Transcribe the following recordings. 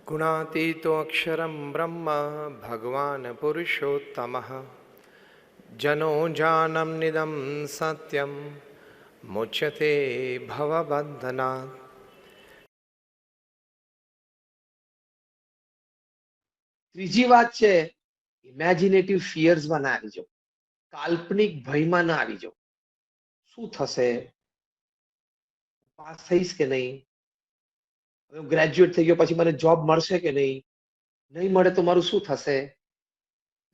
गुणातीतो अक्षरं ब्रह्म भगवान् पुरुषोत्तमः जनो जानम निदं सत्यं मुच्यते भवबन्धनात्। ત્રીજી વાત છે ઇમેજિનેટિવ ફિયર્સમાં ના આવી જાઓ, કાલ્પનિક ભયમાં ના આવી જાઓ. શું થશે, પાસ થઈશ કે નહીં, હવે હું ગ્રેજ્યુએટ થઈ ગયો પછી મને જોબ મળશે કે નહીં, નહીં મળે તો મારું શું થશે.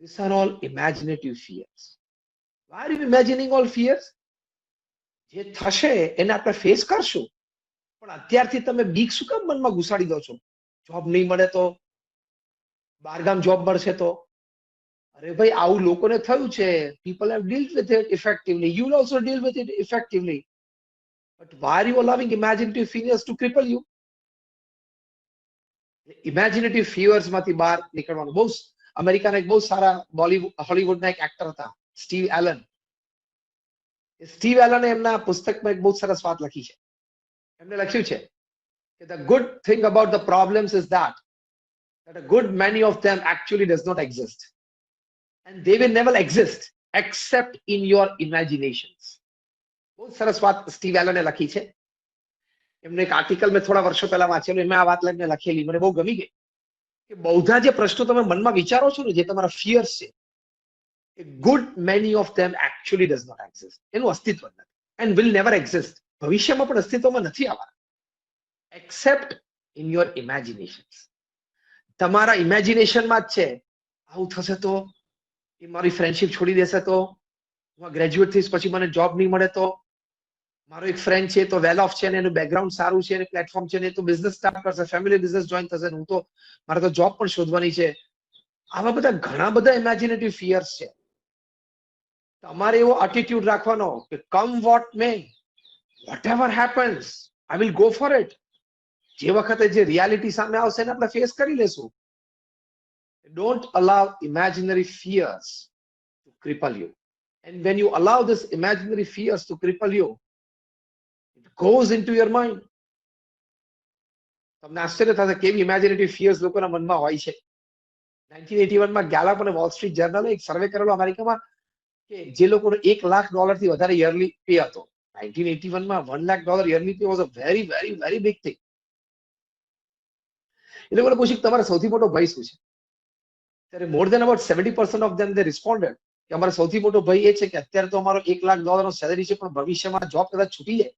This are all imaginative fears. Why are you imagining all fears? જે થશે એને આપણે ફેસ કરશું, પણ અત્યારથી તમે બીક શું કામ મનમાં ઘુસાડી દો છો? જોબ નહીં મળે તો, બહારગામ જોબ મળશે તો, અરે ભાઈ આવું લોકોને થયું છે. People have dealt with it effectively. You will also deal with it effectively. But why are you allowing imaginative fears to cripple you? Imaginative fears માંથી બહાર નીકળવાનું. બહુ અમેરિકાના એક બહુ સારા હોલીવુડના એક એક્ટર હતા, સ્ટીવ એલન. સ્ટીવ એલને એમના પુસ્તકમાં એક બહુ સરસ વાત લખી છે. એમને લખ્યું છે કે the good thing about the problems is that a good many of them actually does not exist, and they will never exist except in your imaginations. બહુ સરસ વાત સ્ટીવ એલને લખી છે. એમને એક આર્ટિકલ મેં થોડા વર્ષો પહેલા વાંચેલું, એમાં આ વાત લઈને લખેલી, મને બહુ ગમી ગઈ કે બધા જે પ્રશ્નો તમે મનમાં વિચારો છો ને, જે તમારા ફિયર્સ છે, a good many of them actually does not exist. એનું અસ્તિત્વ નથી, and will never exist. ભવિષ્યમાં પણ અસ્તિત્વમાં નથી આવવાના, except in your imaginations. તમારા ઇમેજિનેશનમાં જ છે. આવું થશે તો, એ મારી ફ્રેન્ડશિપ છોડી દેશે તો, હું ગ્રેજ્યુએટ થઈશ પછી મને જોબ નહીં મળે તો, મારો એક ફ્રેન્ડ છે તો વેલ ઓફ છે ને એનું બેકગ્રાઉન્ડ સારું છે ને પ્લેટફોર્મ છે ને તો બિઝનેસ સ્ટાર્ટ કરશે, ફેમિલી બિઝનેસ જોઈન થશે, હું તો મારે તો જોબ પણ શોધવાની છે. આવા બધા ઘણા બધા ઇમેજિનેટિવ ફિયર્સ છે. તમારે એવો એટીટ્યુડ રાખવાનો કે come what may, whatever happens, I will go for it. જે વખતે જે રિયાલિટી સામે આવશે એને આપણે ફેસ કરી લેશું. Don't allow imaginary fears to cripple you. And when you allow this imaginary fears to cripple you, it goes into your mind. તમને આશ્ચર્ય થશે કેવી ઇમેજિનેટિવ ફિયર્સ લોકોના મનમાં હોય છે. 1981માં ગેલપ અને વોલ સ્ટ્રીટ જર્નલે એક સર્વે કરેલો અમેરિકામાં કે જે લોકોનો $1,00,000 થી વધારે યરલી પે હતો. 1981માં $1,00,000 yearly pay was a very very very big thing. એ લોકોને પૂછ્યું કે તમારો સૌથી મોટો ભય શું છે? ત્યારે મોર દેન અબાઉટ 70% ઓફ ધેમ દે રિસ્પોન્ડેડ કે અમારો સૌથી મોટો ભય એ છે કે અત્યારે તો અમારો $1,00,000 સેલેરી છે, પણ ભવિષ્યમાં જોબ કદાચ છૂટી જાય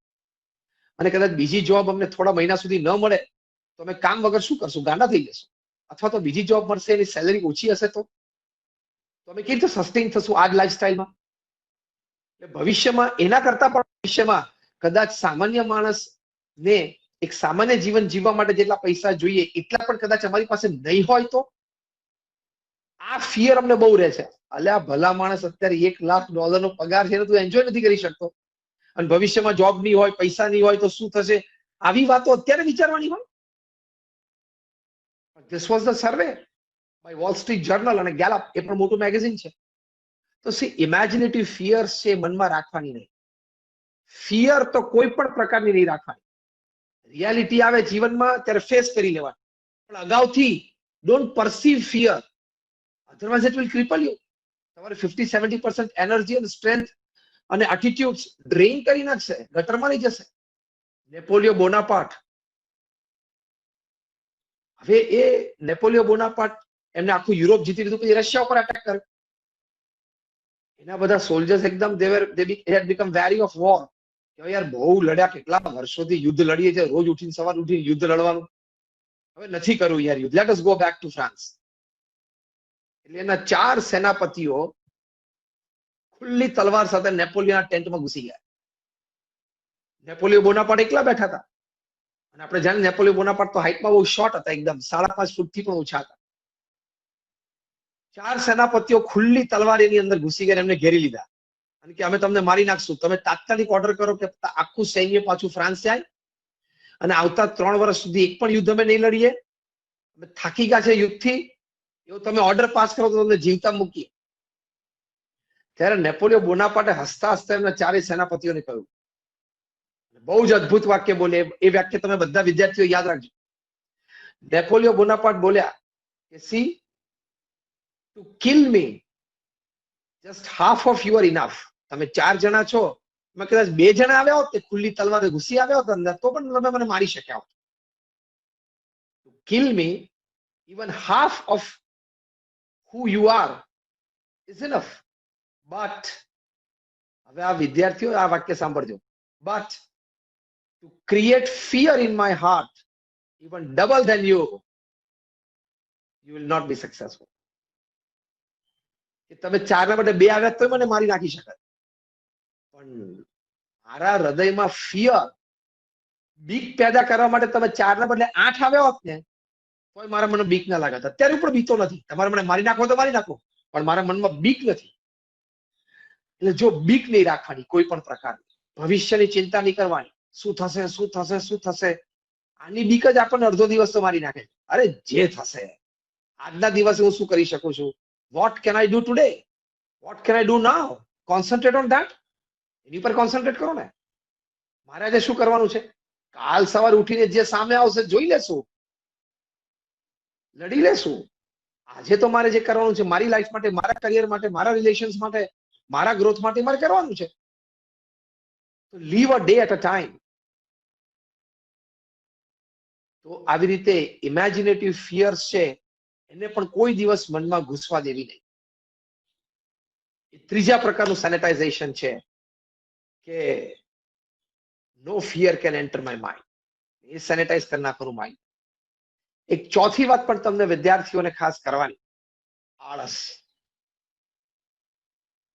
અને કદાચ બીજી જોબ અમને થોડા મહિના સુધી ન મળે તો અમે કામ વગર શું કરશું, ગાંડા થઈ જશું. અથવા તો બીજી જોબ મળશે, એની સેલેરી ઓછી હશે તો અમે કેવી રીતે સસ્ટેન થશું આ જ લાઈફસ્ટાઈલમાં? એટલે ભવિષ્યમાં એના કરતા પણ ભવિષ્યમાં કદાચ સામાન્ય માણસને એક સામાન્ય જીવન જીવવા માટે જેટલા પૈસા જોઈએ એટલા પણ કદાચ અમારી પાસે નહીં હોય તો આ ફિયર અમને બહુ રહે છે. અલ્યા ભલા માણસ, અત્યારે $1,00,000 નો પગાર છે તું એન્જોય નથી કરી શકતો, અને ભવિષ્યમાં જોબ નહીં હોય, પૈસા નહીં હોય તો શું થશે? આવી વાતો અત્યારે વિચારવાની હોય. This was the survey by Wall Street Journal અને ગેલપ, એ પણ મોટું મેગેઝિન છે. તો સી ઇમેજિનેટિવ ફિયર્સ છે મનમાં રાખવાની નહીં. ફિયર તો કોઈ પણ પ્રકારની નહીં રાખવાની. રિયાલિટી આવે જીવનમાં ત્યારે ફેસ કરી લેવાની, પણ અગાઉથી don't perceive fear, otherwise it will cripple you. તમારે 50-70% એનર્જી અને સ્ટ્રેન્થ અને એટીટ્યુડ ડ્રેઇન કરી નાખશે, ગટરમાં લઈ જશે. નેપોલિયો બોનાપાર્ટ, હવે એ નેપોલિયો બોનાપાર્ટ એમને આખું યુરોપ જીતી લીધું, પછી રશિયા ઉપર એટેક કર્યો. એના બધા સોલ્જર્સ એકદમ they had become wary of war. કે યાર બહુ લડ્યા, કેટલા વર્ષોથી યુદ્ધ લડીએ છે, રોજ ઉઠીને સવાર ઉઠીને યુદ્ધ લડવાનું, હવે નથી કરવું યાર યુદ્ધ, let us go back to France. એટલે એના 4 સેનાપતિઓ ખુલ્લી તલવાર સાથે નેપોલિયનના ટેન્ટમાં ઘૂસી ગયા. નેપોલિયો બોનાપાર્ટ એકલા બેઠા હતા, અને આપણે જાણીએ નેપોલિયો બોનાપાર્ટ તો હાઈટમાં બહુ શોર્ટ હતા, એકદમ 5.5 ફૂટથી પણ ઓછા હતા. 4 સેનાપતિઓ ખુલ્લી તલવાર એની અંદર ઘૂસી ગયા, એમને ઘેરી લીધા અને કે અમે તમને મારી નાખશું, તમે તાત્કાલિક ઓર્ડર કરો કે આખું સૈન્ય પાછું ફ્રાન્સ જાય, અને આવતા 3 વર્ષ સુધી એક પણ યુદ્ધ અમે નહીં લડીએ, અમે થાકી ગયા છે યુદ્ધથી, એવો તમે ઓર્ડર પાસ કરો તો તમને જીવતા મૂકીએ. ત્યારે નેપોલિયો બોનાપાર્ટે હસતા હસતા એમના 4 સેનાપતિઓને કહ્યું, બહુ જ અદ્ભુત વાક્ય બોલે, એ વાક્ય તમે બધા વિદ્યાર્થીઓ યાદ રાખજો. નેપોલિયો બોનાપાર્ટ બોલ્યા કે C two kill me just half of you are enough. તમે 4 જણા છો, મેં કદાચ 2 જણા આવ્યા હોત તે ખુલ્લી તલવારે ઘૂસી આવ્યા હોત અંદર તો પણ તમે મને મારી શક્યા હોત. Two kill me even half of who you are is enough. But હવે આ વિદ્યાર્થીઓ આ વાક્ય સાંભળજો. But to create fear in my heart even double than you will not be successful. કે તમે 4 ના બદલે 2 આવ્યા તો મને મારી નાખી શકે, પણ મારા હૃદયમાં ફિયર બીક પેદા કરવા માટે તમે 4 ના બદલે 8 આવ્યા હોત ને કોઈ મારા મને બીક ના લાગત. અત્યારે પણ બીતો નથી. તમારે મને મારી નાખો તો મારી નાખો, પણ મારા મનમાં બીક નથી. એટલે જો બીક નહીં રાખવાની કોઈ પણ પ્રકારની, ભવિષ્યની ચિંતા નહીં કરવાની, શું થશે શું થશે શું થશે, આની બીક જ આપણને અડધો દિવસ તો મારી નાખે. અરે જે થશે, આજના દિવસે હું શું કરી શકું છું, what can I do today, what can I do now, concentrate on that. એની પર કોન્સન્ટ્રેટ કરો ને. મારે આજે શું કરવાનું છે, કાલ સવારે ઉઠીને જે સામે આવશે જોઈ લેશું, લડી લેશું. આજે તો મારે જે કરવાનું છે મારી લાઈફ માટે, મારા કરિયર માટે, મારા રિલેશન્સ માટે, મારા ગ્રોથ માટે મારે કરવાનું છે. તો leave a day at a time. તો આવી રીતે ઇમેજિનેટિવ ફિયર્સ છે એને પણ કોઈ દિવસ મનમાં ઘૂસવા દેવી નહીં. એ ત્રીજા પ્રકારનું સેનેટાઇઝેશન છે કે no fear can enter my mind. એ સેનેટાઇઝ કરી નાખવાનું માઇન્ડ. એક ચોથી વાત પણ તમને વિદ્યાર્થીઓને ખાસ કરવાની, આળસ.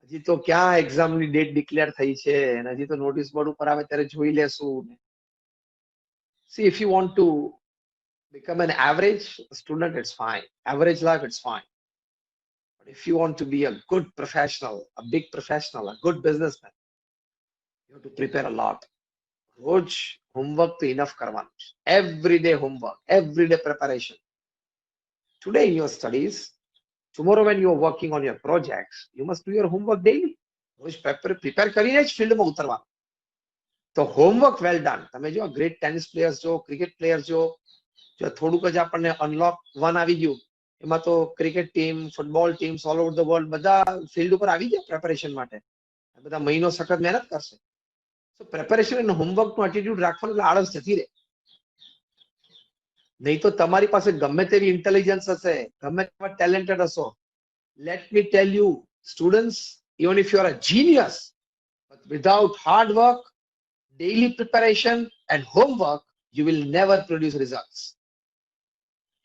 હજી તો ક્યાં એક્ઝામની ડેટ ડિક્લેર થઈ છે અને હજી તો નોટિસ બોર્ડ ઉપર આવે ત્યારે જોઈ લેશું. See, if you want to become an average student, it's fine. Average life, it's fine. But if you want to be a good professional, a big professional, a good businessman, you have to prepare a lot. રોજ homework તો enough કરવાનું છે. Everyday homework, everyday preparation. Today in your studies, tomorrow when you are working on your projects, you must do your homework daily. રોજ prepare કરીને જ ફિલ્ડમાં ઉતરવાનું. તો homework well done. તમે જો ગ્રેટ ટેનિસ પ્લેયર્સ જો, ક્રિકેટ પ્લેયર્સ જો થોડુંક જ આપણને અનલોક 1 આવી ગયું, એમાં તો cricket team, football teams all over the world બધા ફિલ્ડ ઉપર આવી ગયા પ્રેપરેશન માટે. બધા મહિનો સખત મહેનત કરશે. તો પ્રેપરેશન અને હોમવર્કનું એટીટ્યુડ રાખવાનું એટલે આળસ જતી રહે. નહીં તો તમારી પાસે ગમે તેવી ઇન્ટેલિજન્સ હશે, ગમે તેવા ટેલેન્ટેડ હશો, let me tell you students, even if you are a genius, but without hard work, daily preparation and homework, you will never produce results.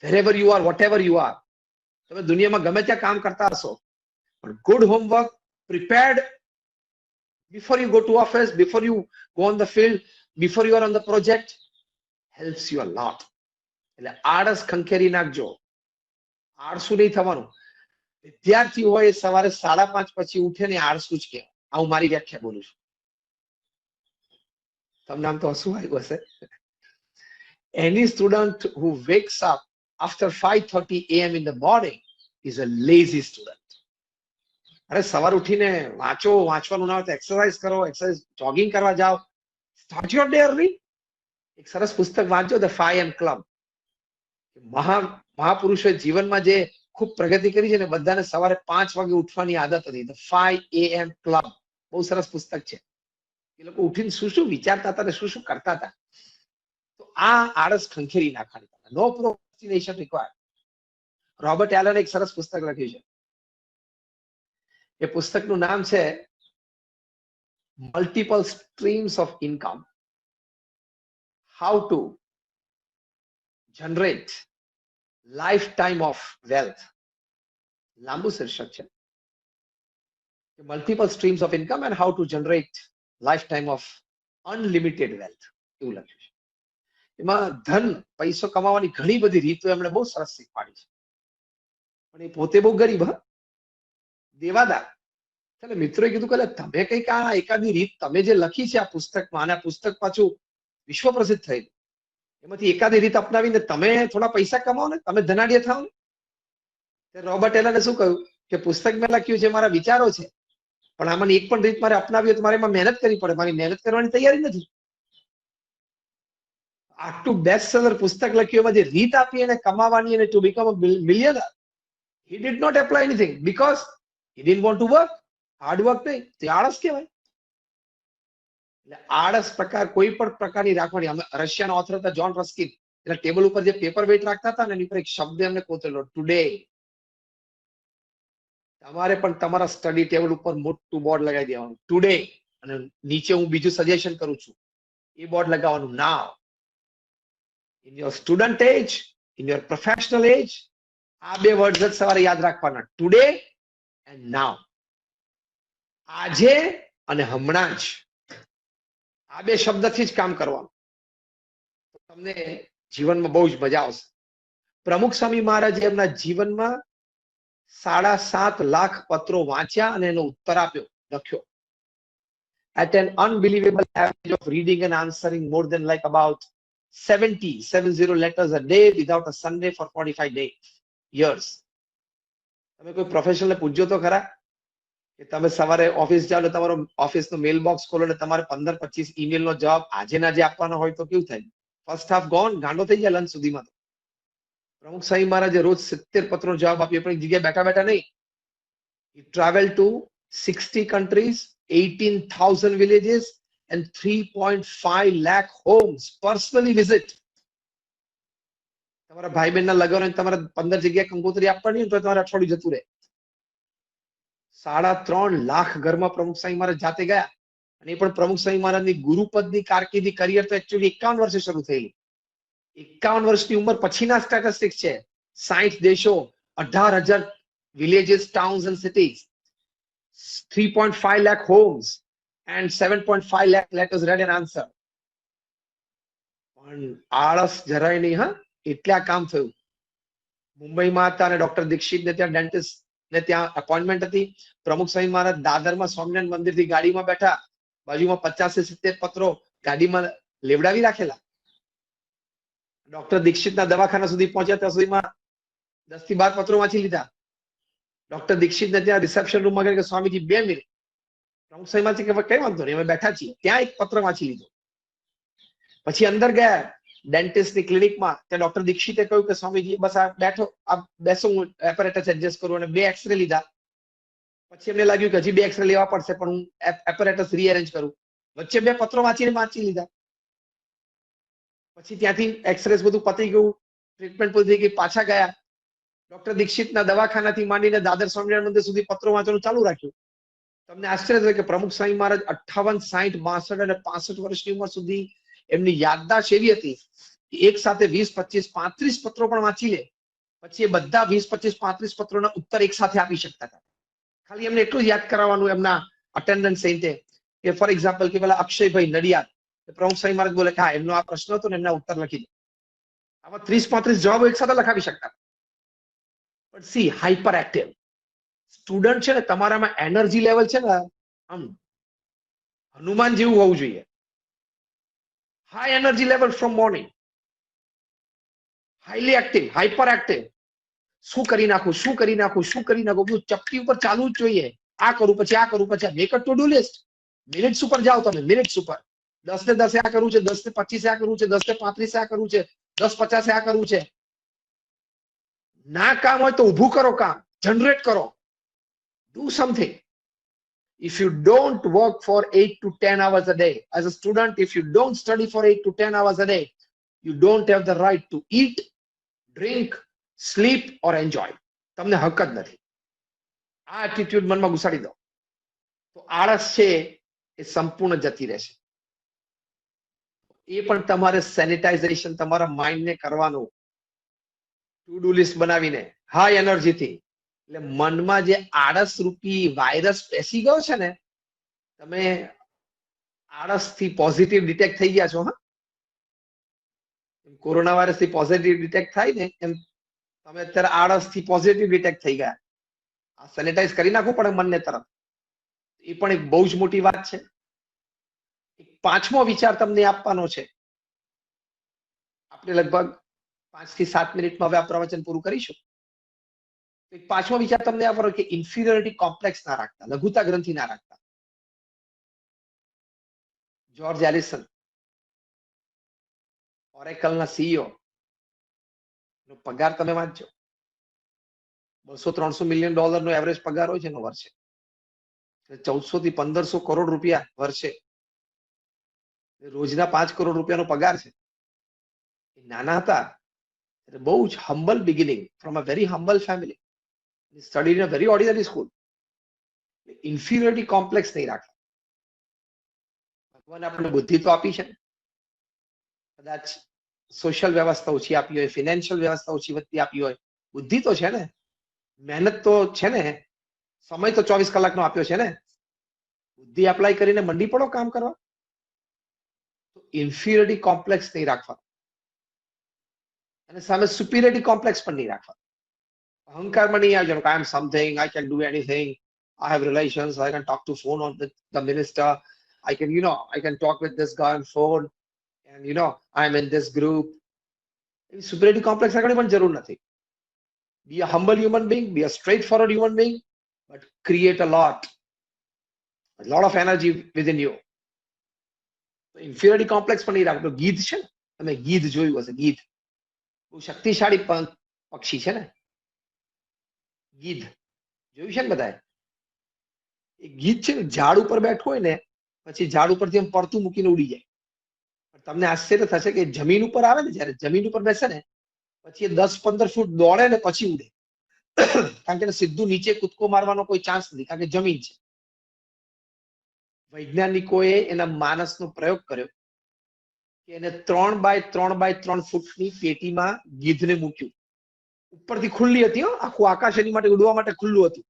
Wherever you are, whatever you are, તમે દુનિયામાં ગમે ત્યાં કામ કરતા હશો, પણ good homework, prepared before you go to office, before you go on the field, before you are on the project, helps you a lot. એટલે આળસ ખંખેરી નાખજો. આળસુ નહીં થવાનું. વિદ્યાર્થી હોય સવારે 5:30 પછી ઉઠે ને આળસુ જ કહેવાય. આ હું મારી વ્યાખ્યા બોલું છું. તમને આમ તો હસવું આવ્યું હશે. Any student who wakes up after 5:30 a.m. in the morning is a lazy student. અરે સવાર ઉઠીને વાંચવાનું ના હોય તો એક્સરસાઇઝ કરો, એક્સરસાઇઝ જોગિંગ કરવા જાઓ. Start your day early. એક સરસ પુસ્તક વાંચો, ધ 5 AM ક્લબ. મહાપુરુષોએ જીવનમાં જે ખૂબ પ્રગતિ કરી છે ને, બધાને સવારે 5 વાગે ઉઠવાની આદત હતી. ધ 5 AM ક્લબ બહુ સરસ પુસ્તક છે. એ લોકો ઉઠીને શું શું વિચારતા હતા ને શું શું કરતા હતા. તો આ આળસ ખંખેરી નાખવાની. નો પ્રોક્રેસ્ટિનેશન રિક્વાયર્ડ. રોબર્ટ એલને એક સરસ પુસ્તક લખ્યું છે. એ પુસ્તકનું નામ છે multiple streams of income, how to generate life time of wealth. લાંબુ શીર્ષક છે. Multiple streams of income and how to generate life time of unlimited wealth, એવું લખ્યું છે. એમાં ધન, પૈસો કમાવાની ઘણી બધી રીતો એમણે બહુ સરસ શીખવાડી છે. પણ એ પોતે બહુ ગરીબ, દેવાદાર. એટલે મિત્રોએ કીધું કે તમે કઈક આ એકાદી રીત તમે જે લખી છે આ પુસ્તકમાં, અને આ પુસ્તક પાછું વિશ્વ પ્રસિદ્ધ થયેલું, એમાંથી એકાદી રીત અપનાવીને તમે થોડા પૈસા કમાવો ને, તમે ધનાઢ્ય થાવ ને. રોબર્ટ એલને શું કહ્યું કે પુસ્તક મેં લખ્યું છે, મારા વિચારો છે, પણ આમાંની એક પણ રીત મારે અપનાવી હોય તો મારે એમાં મહેનત કરવી પડે. મારી મહેનત કરવાની તૈયારી નથી. આટલું બેસ્ટ સેલર પુસ્તક લખ્યું એમાં જે રીત આપી એને કમાવાની અને to become a millionaire, he did not apply anything because he didn't want to work. Hard work નહીં, તે આળસ કહેવાય. એટલે આળસ પ્રકાર કોઈ પણ પ્રકારની રાખવાની. રશિયાના ઓથર હતા જ્હોન રસ્કિન, એના ટેબલ ઉપર જે પેપર વેઇટ રાખતા હતા ને એની ઉપર એક શબ્દ એમને કોતરેલો, ટુડે. તમારે પણ તમારા સ્ટડી ટેબલ ઉપર મોટું બોર્ડ લગાવી દેવાનું, ટુડે, અને નીચે હું બીજું સજેશન કરું છું એ બોર્ડ લગાવવાનું, now. In your student age, in your professional age, આ બે વર્ડ જ સવારે યાદ રાખવાના, ટુડે એન્ડ નાવ. આજે અને હમણાં જ, આ બે શબ્દથી જ કામ કરવાનું. તમને જીવનમાં બહુ જ મજા આવશે. પ્રમુખ સ્વામી મહારાજે એમના જીવનમાં 7.5 લાખ પત્રો વાંચ્યા અને એનો ઉત્તર આપ્યો, લખ્યો. At an unbelievable average of reading and answering more than like about 70 letters a day without a Sunday for 45 days, years. તમે કોઈ પ્રોફેશનલ પૂછજો તો ખરા કે તમે સવારે ઓફિસ જાઓ ને તમારો ઓફિસનો મેલ બોક્સ ખોલો ને તમારે 15-25 ઈમેલ નો જવાબ આજે ના જે આપવાનો હોય તો કેવું થાય? ફર્સ્ટ હાફ ગોન, ગાંડો થઈ જાય લંચ સુધીમાં. પ્રમુખ સ્વામી મહારાજે રોજ 70 પત્રો જવાબ આપ્યો, પણ એક જગ્યાએ બેઠા બેઠા નહીં. He traveled to 60 countries, 18,000 villages and 3.5 lakh homes, personally visit. તમારા ભાઈ બહેન ના લગ્ન હોય તમારે 15 જગ્યાએ કંકોત્રી આપવાની હોય તો તમારે અઠવાડિયું જતું રહે. 3.5 લાખ ઘરમાં પ્રમુખ સ્વામી મહારાજ જાતે ગયા. અને એ પણ પ્રમુખ સ્વામી મહારાજની ગુરુપદની કારકિર્દી, કરિયર તો એકચ્યુઅલી 51 વર્ષે શરૂ થયેલી. 51 વર્ષની ઉંમર પછીના સ્ટેટિસ્ટિક્સ છે. 60 દેશો, 18,000 villages, towns and cities, 3.5 lakh homes and 7.5 lakh letters read and answered. પણ આળસ જરાય નહીં, હા, એટલે આ કામ થયું. મુંબઈમાં હતા અને ડોક્ટર દીક્ષિત ને ત્યાં ડેન્ટિસ્ટ ને ત્યાં અપોઇન્ટમેન્ટ હતી. પ્રમુખ સ્વામી મહારાજ દાદરમાં સ્વામિનારાયણ મંદિરથી ગાડીમાં બેઠા, બાજુમાં 50-70 પત્રો ગાડીમાં લેવડાવી રાખેલા. ડોક્ટર દીક્ષિતના દવાખાના સુધી પહોંચ્યા ત્યાં સુધીમાં 10 થી 12 પત્રો વાંચી લીધા. ડોક્ટર દીક્ષિતને ત્યાં રિસેપ્શન રૂમમાં ગયા કે સ્વામીજી 2 મિનિટ. પ્રમુખ સ્વામી મહારાજ કે કઈ વાંધો નહીં, અમે બેઠા છીએ. ત્યાં એક પત્ર વાંચી લીધો. પછી અંદર ગયા ડેન્ટિસ્ટની ક્લિનિકમાં, ત્યાં ડોક્ટર દીક્ષિતે કહ્યું કે સ્વામીજી બસ આ બેઠો, આ બેસો, હું એપરેટસ એડજસ્ટ કરું, અને 2 એક્સરે લીધા. પછી એમને લાગ્યું કે હજી 2 એક્સરે લેવા પડશે, પણ હું એપરેટસ રીઅરેન્જ કરું. વચ્ચે 2 પત્રો વાંચી લીધા. પછી ત્યાંથી એક્સરેસ બધું પતી ગયું, ટ્રીટમેન્ટ પૂરી થઈ ગઈ, પાછા ગયા. ડોક્ટર દીક્ષિતના દવાખાનાથી માંડીને દાદર સ્વામિનારાયણ મંદિર સુધી પત્રો વાંચવાનું ચાલુ રાખ્યું. તમને આશ્ચર્ય થાય કે પ્રમુખ સ્વામી મહારાજ 58, 60, 62 અને 65 વર્ષની ઉંમર સુધી એમની યાદદાશ્ત એવી હતી, એક સાથે 20, 25, 35 પત્રો પણ વાંચી લે, પછી એ બધા 20, 25, 35 પત્રોના ઉત્તર એક સાથે આપી શકતા હતા. ખાલી એમને એટલું જ યાદ કરાવવાનું એમના અટેન્ડન્ટ સેન્ટે કે ફોર એક્ઝામ્પલ કે પેલા અક્ષયભાઈ નડિયાદ, પ્રમુખ સ્વામી મહારાજ બોલે કે હા એમનો આ પ્રશ્ન હતો ને એમના ઉત્તર લખી દે. આવા 30-35 જવાબો એક સાથે લખાવી શકતા. પણ સી, હાઈપર એક્ટિવ સ્ટુડન્ટ છે ને, તમારામાં એનર્જી લેવલ છે ને આમ હનુમાન જેવું હોવું જોઈએ. High energy level from morning, highly active, hyper active. શું કરી નાખું, શું કરી નાખું, શું કરી નાખું, બધું ચપટી ઉપર ચાલુ જ જોઈએ. આ કરું પછી આ કરું પછી આ. Make a to do list. Minutes ઉપર જાઓ તમે, મિનિટ્સ ઉપર. 10 ને 10 આ કરવું છે, 10 ને 25 આ કરવું છે, 10 ને 35 આ કરવું છે, 10-50 આ કરવું છે. ના કામ હોય તો ઊભું કરો, કામ જનરેટ કરો. Do something. If you don't work for 8 to 10 hours a day, as a student, if you don't study for 8 to 10 hours a day, you don't have the right to eat, drink, sleep or enjoy. તમને હક જ નથી. આ attitude મનમાં ઘુસાડી દો તો આળસ છે એ સંપૂર્ણ જતી રહેશે. એ પણ તમારે સેનિટાઇઝેશન તમારા માઇન્ડને કરવાનું, ટુ ડુ લિસ્ટ બનાવીને હાઈ એનર્જીથી. એટલે મનમાં જે આળસ રૂપી વાયરસ બેસી ગયો છે ને, તમે આળસથી પોઝિટિવ ડિટેક્ટ થઈ ગયા છો. હા, કોરોના વાયરસ થી પોઝિટિવ ડિટેક્ટ થાય ને એમ તમે અત્યારે આળસથી પોઝિટિવ ડિટેક્ટ થઈ ગયા. આ સેનિટાઈઝ કરી નાખવું પડે મનને તરફ. એ પણ એક બહુ જ મોટી વાત છે. એક 5મો વિચાર તમને આપવાનો છે. આપણે લગભગ 5 થી 7 મિનિટમાં હવે આ પ્રવચન પૂરું કરીશું. એક 5મો વિચાર તમને આપવાનો કે ઇન્ફિરિયોરિટી કોમ્પ્લેક્સ ના રાખતા, લઘુતા ગ્રંથિ ના રાખતા. જ્યોર્જ એલિસન ઓરેકલના સીઈઓ નો પગાર તમે વાંચજો, $200-300 million એવરેજ પગાર હોય છે એનો વર્ષે. 1400 થી 1500 કરોડ રૂપિયા વર્ષે, રોજના 5 કરોડ રૂપિયાનો પગાર છે. નાના હતા એટલે બહુ જ humble beginning from a very humble family, studied in a very ordinary school. Inferiority complex નહીં રાખવા. ભગવાને આપણને બુદ્ધિ તો આપી છે, કદાચ સોશિયલ વ્યવસ્થા ઓછી આપી હોય, ફિનાન્શિયલ વ્યવસ્થા ઓછી વધતી આપી હોય, બુદ્ધિ તો છે ને, મહેનત તો છે ને, સમય તો 24 કલાકનો આપ્યો છે ને, બુદ્ધિ એપ્લાય કરીને મંડી પડો કામ કરવા. તો ઇન્ફિરિયોરિટી કોમ્પ્લેક્સ નહીં રાખવા અને સામે સુપિરિયોરિટી કોમ્પ્લેક્સ પણ નહીં રાખવા. અહંકારમાં નહીં આવી જવાનું, I am something, I can do anything, I have relations, I can talk to phone on with the minister, I can, I can talk with this guy on phone, and I am in this group. Superiority complex રાખવાની પણ જરૂર નથી. Be a humble human being, be a straightforward human being, but create a lot of energy within you. Inferiority complex પણ નહીં રાખો. ગીધ છે ને, તમે ગીધ જોયું હશે, ગીધ બહુ શક્તિશાળી પક્ષી છે ને, ગીધ જોયું છે ને બધાએ. એ ગીધ છે ને, ઝાડ ઉપર બેઠું હોય ને, પછી ઝાડ ઉપરથી એમ પડતું મૂકીને ઉડી જાય. તમને આશ્ચર્ય થશે કે જમીન ઉપર આવે ને, જયારે જમીન ઉપર બેસે ને, પછી એ 10-15 ફૂટ દોડે ને પછી ઉડે. કારણ કે સીધું નીચે કૂદકો મારવાનો કોઈ ચાન્સ નથી, કારણ કે જમીન છે. વૈજ્ઞાનિકોએ એના માનસનો પ્રયોગ કર્યો કે એને 3x3x3 ફૂટની પેટીમાં ગીધને મૂક્યું. ઉપરથી ખુલ્લી હતી, આખું આકાશ એની માટે ઉડવા માટે ખુલ્લું હતું,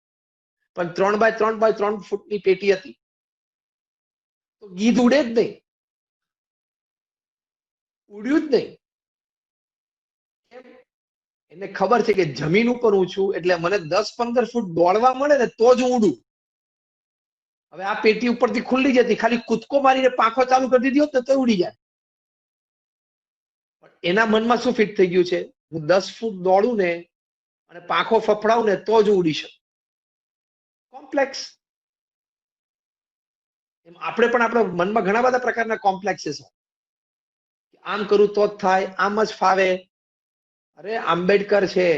પણ 3x3x3 ફૂટની પેટી હતી. તો ગીધ ઉડે જ નહીં, ઉડ્યું જ નહીં. એને ખબર છે કે જમીન ઉપર હું છું એટલે મને 10-15 ફૂટ દોડવા મળે ને તો જ હું ઉડું. હવે આ પેટી ઉપરથી ખુલ્લી જતી, ખાલી કૂદકો મારીને પાંખો ચાલુ કરી દીધી હોત ને તો ઉડી જાય. પણ એના મનમાં શું ફિટ થઈ ગયું છે, હું 10 ફૂટ દોડું ને અને પાંખો ફફડાવું ને તો જ ઉડી શકું. કોમ્પ્લેક્સ. એમ આપણે પણ આપણા મનમાં ઘણા બધા પ્રકારના કોમ્પ્લેક્સીસ હોય. આમ કરું તો જ થાય, આમ જ ફાવે. અરે આંબેડકર છે,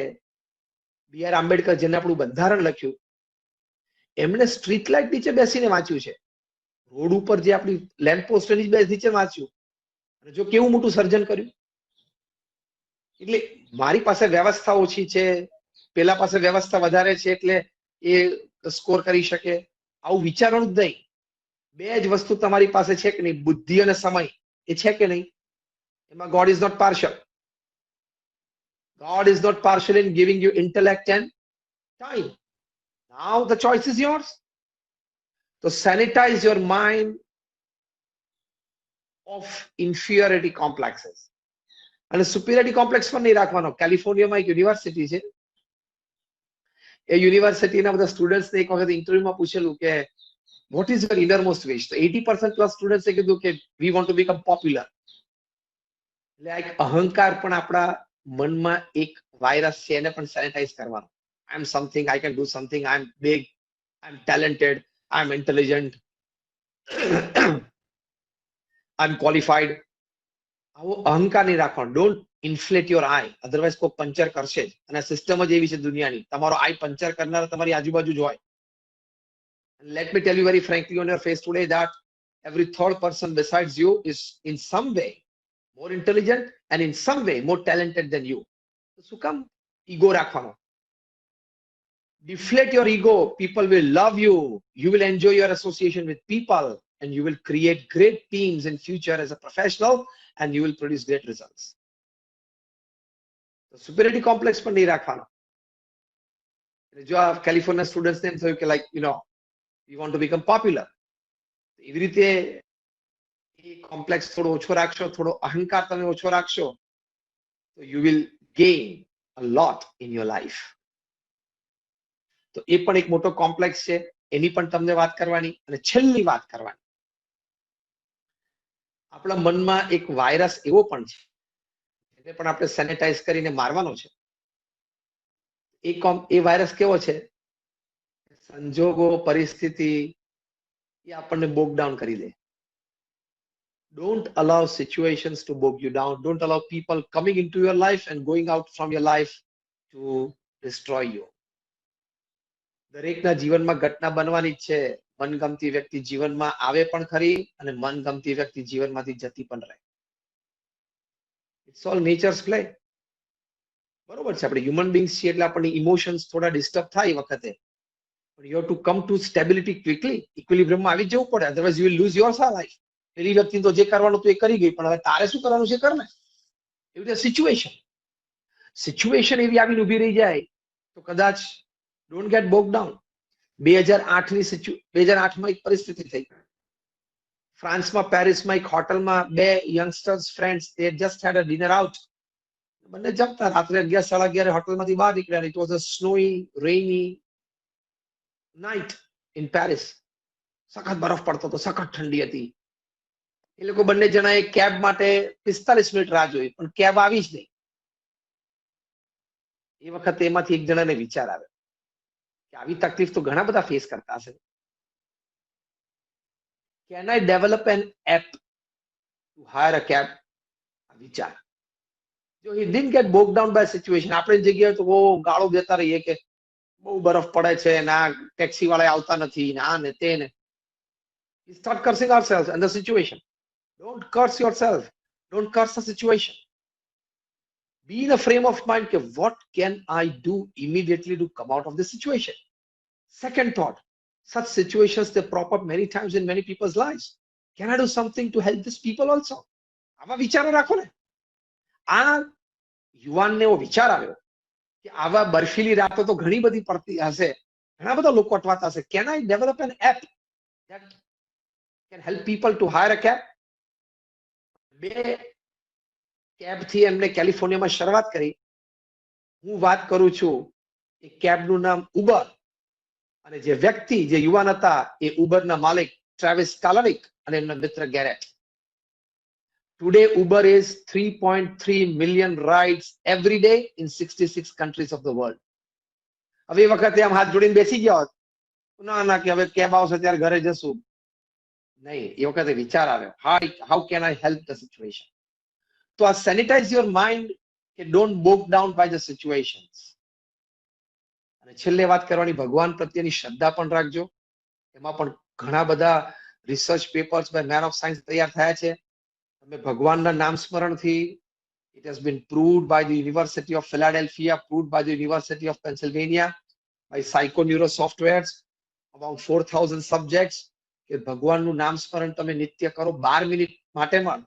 બી આર આંબેડકર, જેને આપણું બંધારણ લખ્યું, એમણે સ્ટ્રીટ લાઇટ નીચે બેસીને વાંચ્યું છે. રોડ ઉપર જે આપણી લેમ્પ પોસ્ટ નીચે વાંચ્યું. અને જો કેવું મોટું સર્જન કર્યું. એટલે મારી પાસે વ્યવસ્થા ઓછી છે, પેલા પાસે વ્યવસ્થા વધારે છે એટલે એ સ્કોર કરી શકે, આવું વિચારવાનું જ નહીં. બે જ વસ્તુ તમારી પાસે છે કે નહીં, બુદ્ધિ અને સમય. એ છે કે નહીં? એમાં God is not partial. God is not partial in giving you intellect and time. Now the choice is yours. So sanitize your mind of inferiority complexes. અને superiority complex પણ નહીં રાખવાનો. કેલિફોર્નિયામાં એક યુનિવર્સિટી છે, એ યુનિવર્સિટીના બધા સ્ટુડન્ટ્સને એક વખત ઇન્ટરવ્યુમાં પૂછેલું કે વોટ ઇઝ યોર ઇનરમોસ્ટ વિશ? તો 80% પ્લસ સ્ટુડન્ટ્સે કીધું કે we want to become popular. એટલે એક અહંકાર પણ આપણા મનમાં એક વાયરસ છે, એને પણ સેનિટાઈઝ કરવાનો. I am something, I can do something, I am big, I am talented, I am intelligent, I am qualified. આવો અહંકાર નહીં રાખવાનો. Don't inflate your I, otherwise કોઈ પંચર કરશે જ. અને સિસ્ટમ જ એવી છે દુનિયાની, તમારો આઈ પંચર કરનાર તમારી આજુબાજુ જ હોય. Let me tell you very frankly on your face today that every third person besides you is in some way more intelligent and in some way more talented than you. શું કામ ego રાખવાનો? Deflate your ego. People will love you. You will enjoy your association with people and you will create great teams in future as a professional and you will produce great results. So superiority complex પણ નહીં રાખવાનો. જો આ California students ને એમ થયું કે like you want to become popular. એવી રીતે એ કોમ્પ્લેક્સ થોડો ઓછો રાખશો, થોડો અહંકાર તમે ઓછો રાખશો, તો you will gain a lot in your life. તો એ પણ એક મોટો કોમ્પ્લેક્સ છે, એની પણ તમને વાત કરવાની. અને છેલ્લી વાત કરવાની, આપણા મનમાં એક વાયરસ એવો પણ છે, એને પણ આપણે સેનિટાઈઝ કરીને મારવાનો છે. એ વાયરસ કેવો છે? સંજોગો, પરિસ્થિતિ એ આપણને બોક ડાઉન કરી દે. Don't allow situations to bog you down. Don't allow people coming into your life and going out from your life to destroy you. દરેકના જીવનમાં ઘટના બનવાની જ છે. મનગમતી વ્યક્તિ જીવનમાં આવે પણ ખરી અને મનગમતી વ્યક્તિ જીવનમાંથી જતી પણ રહે. It's all nature's play. બરોબર છે, આપણે હ્યુમન બીંગ્સ છીએ એટલે આપણને ઇમોશન્સ થોડા ડિસ્ટર્બ થાય એ વખતે. પણ you have to come to stability quickly. ઇક્વિલિબ્રિયમમાં આવી જવું પડે, otherwise you will lose your life. પેલી વ્યક્તિ તો જે કરવાનું હતું એ કરી ગઈ, પણ હવે તારે શું કરવાનું છે કર ને. એવી રીતે સિચ્યુએશન એવી આવીને ઉભી રહી જાય તો કદાચ ડોન્ટ ગેટ બોક ડાઉન. 2008માં એક પરિસ્થિતિ થઈ. ફ્રાન્સમાં પેરિસમાં એક હોટલમાં બે youngsters friends they just had a dinner out. બંને જમતા રાત્રે 11-11 હોટલમાંથી બહાર નીકળ્યા. It was a snowy rainy night in Paris. સખત બરફ પડતો હતો, સખત ઠંડી હતી. એ લોકો બંને જણાએ કેબ માટે 45 મિનિટ રાહ જોઈ, પણ કેબ આવી જ નહીં. એ વખતે એમાંથી એક જણાને વિચાર આવ્યો કે આવી તકલીફ તો ઘણા બધા ફેસ કરતા હશે. Can I develop an app to hire a cab? વિચાર. જો he didn't get bog down by situation. આપણે જગ્યાએ તો બહુ ગાળો દેતા રહીએ કે બહુ બરફ પડે છે, ના ટેક્સી વાળા આવતા નથી, ના ને તે ને. We start cursing ourselves and the situation. Don't curse yourself. Don't curse the situation. Be in a frame of mind that what can I do immediately to come out of this situation? Second thought, such situations they prop up many times in many people's lives. Can I do something to help these people also? આવા વિચારો રાખો ને. આ યુવાનને એવો વિચાર આવ્યો કે આવા બર્ફીલી રાતો તો ઘણી બધી પડતી હશે, ઘણા બધા લોકો અટવાતા હશે. Can I develop an app that can help people to hire a cab? બે કેબથી એમને કેલિફોર્નિયામાં શરૂઆત કરી. હું વાત કરું છું એ કેબનું નામ ઉબર, અને જે વ્યક્તિ જે યુવાન હતા એ ઉબરના માલિક ટ્રાવિસ કાલનિક અને એમના મિત્ર Garrett. Today Uber is 3.3 million rides every day in 66 countries of the world. હવે એ વખતે આમ હાથ જોડીને બેસી ગયા હોત, ના કે હવે કેબ આવશે ત્યારે ઘરે જશું. નહીં, એ વખતે વિચાર આવ્યો, how can I help the situation? તો આ સેનિટાઇઝ યોર માઇન્ડ કે don't bog down by the situations. અને છેલ્લે વાત કરવાની, ભગવાન પ્રત્યેની શ્રદ્ધા પણ રાખજો. એમાં પણ ઘણા બધા research papers by man of science તૈયાર થયા છે. તમે ભગવાનના નામ સ્મરણથી, it has been proved by the University of Philadelphia, proved by the University of Pennsylvania, by psychoneuro softwares, about 4,000 subjects, કે ભગવાનનું નામ સ્મરણ તમે નિત્ય કરો 12 મિનિટ માટે માં,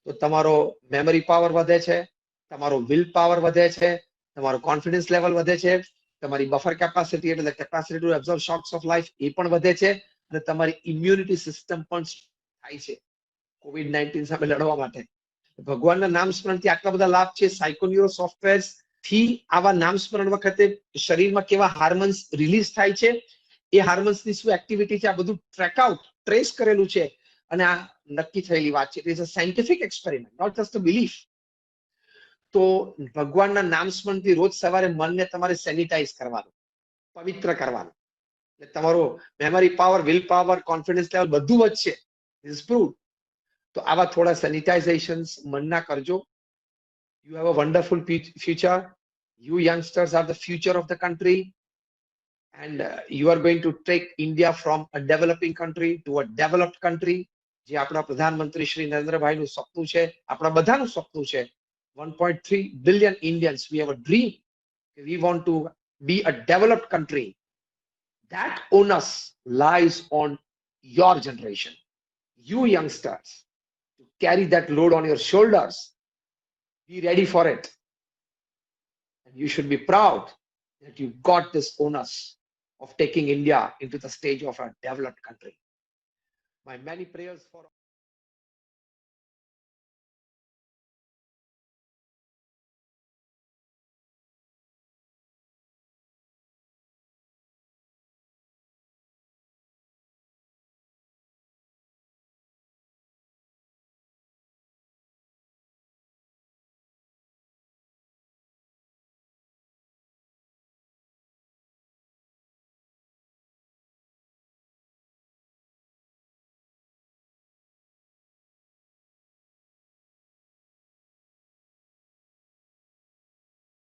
તો તમારો મેમરી પાવર વધે છે, તમારો વિલ પાવર વધે છે, તમારો કોન્ફિડન્સ લેવલ વધે છે, તમારી બફર કેપેસિટી એટલે capacity to absorb shocks of life એ પણ વધે છે, અને તમારી ઇમ્યુનિટી સિસ્ટમ પણ થાય છે કોવિડ-19 સામે લડવા માટે. ભગવાનના નામ સ્મરણથી આટલા બધા લાભ છે. સાયકોન્યુરો સોફ્ટવેર થી આવા નામ સ્મરણ વખતે શરીરમાં કેવા હાર્મોન્સ રિલીઝ થાય છે, એ હાર્મોન્સની શું એક્ટિવિટી છે, આ બધું ટ્રેસ કરેલું છે. અને આ નક્કી થયેલી વાત છે. It is a scientific experiment, not just a belief. તો ભગવાનના નામ સ્મરણથી રોજ સવારે મનને તમારે સેનિટાઈઝ કરવાનું, પવિત્ર કરવાનું. એટલે તમારો memory power, will power, confidence level બધું વધશે. This is proved. તો આવા થોડા સેનિટાઇઝેશન્સ મનના કરજો. You have a wonderful future. You youngsters are the future of the country, and you are going to take India from a developing country to a developed country. જે આપણા પ્રધાનમંત્રી શ્રી નરેન્દ્રભાઈનું સપનું છે, આપણા બધાનું સપનું છે. 1.3 billion Indians, we have a dream. We want to be a developed country. That onus lies on your generation, you youngsters, to carry that load on your shoulders. Be ready for it. And you should be proud that you got this onus of taking India into the stage of a developed country. My many prayers for